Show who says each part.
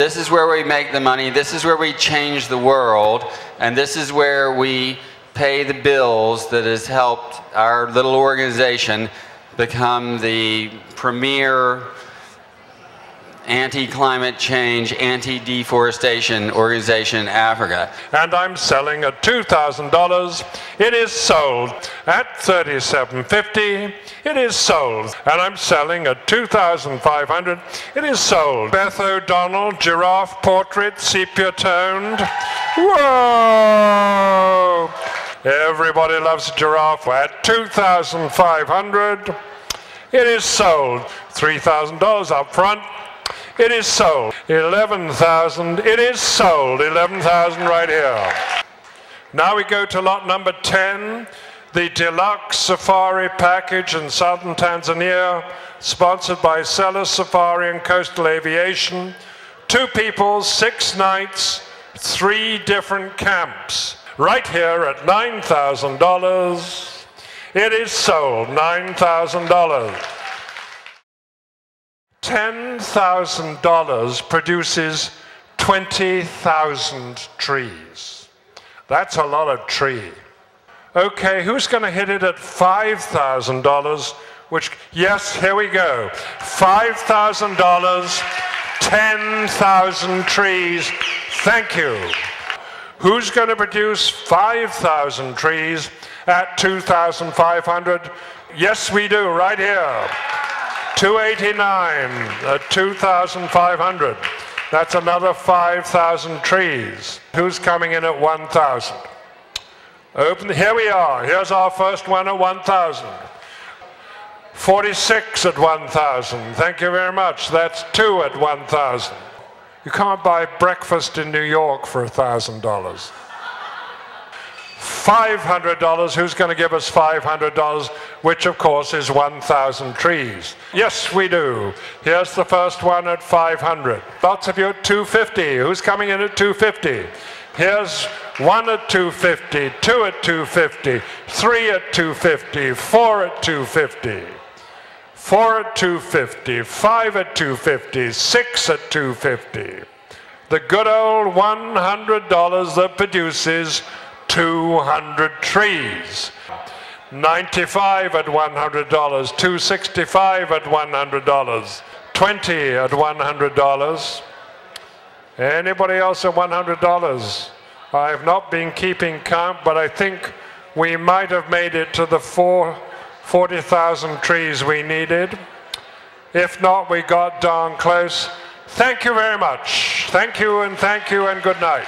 Speaker 1: This is where we make the money, this is where we change the world, and this is where we pay the bills that has helped our little organization become the premier anti-climate change, anti-deforestation organization in Africa.
Speaker 2: And I'm selling at $2,000. It is sold at $37.50. It is sold. And I'm selling at $2,500. It is sold. Beth O'Donnell, giraffe portrait, sepia toned. Whoa! Everybody loves a giraffe at $2,500. It is sold. $3,000 up front. It is sold. $11,000. It is sold. $11,000 right here. Now we go to lot number 10, the deluxe safari package in southern Tanzania, sponsored by Sellers Safari and Coastal Aviation. 2 people, 6 nights, 3 different camps. Right here at $9,000. It is sold. $9,000. $10,000 produces 20,000 trees. That's a lot of tree. Okay, who's going to hit it at $5,000? Which, yes, here we go. $5,000, 10,000 trees. Thank you. Who's going to produce 5,000 trees at $2,500? Yes, we do, right here. $289 at $2,500. That's another 5,000 trees. Who's coming in at 1,000? Open. Here we are. Here's our first one at 1,000. 46 at 1,000. Thank you very much. That's 2 at 1,000. You can't buy breakfast in New York for $1,000. $500. Who's going to give us $500? Which, of course, is 1,000 trees. Yes, we do. Here's the first one at $500. Lots of you at $250. Who's coming in at $250? Here's 1 at $250, 2 at $250, 3 at $250, 4 at $250, 4 at $250, 5 at $250, 6 at $250. The good old $100 that produces 200 trees. 95 at $100, 265 at $100, 20 at $100. Anybody else at $100? I have not been keeping count, but I think we might have made it to the 40,000 trees we needed. If not, we got darn close. Thank you very much. Thank you and good night.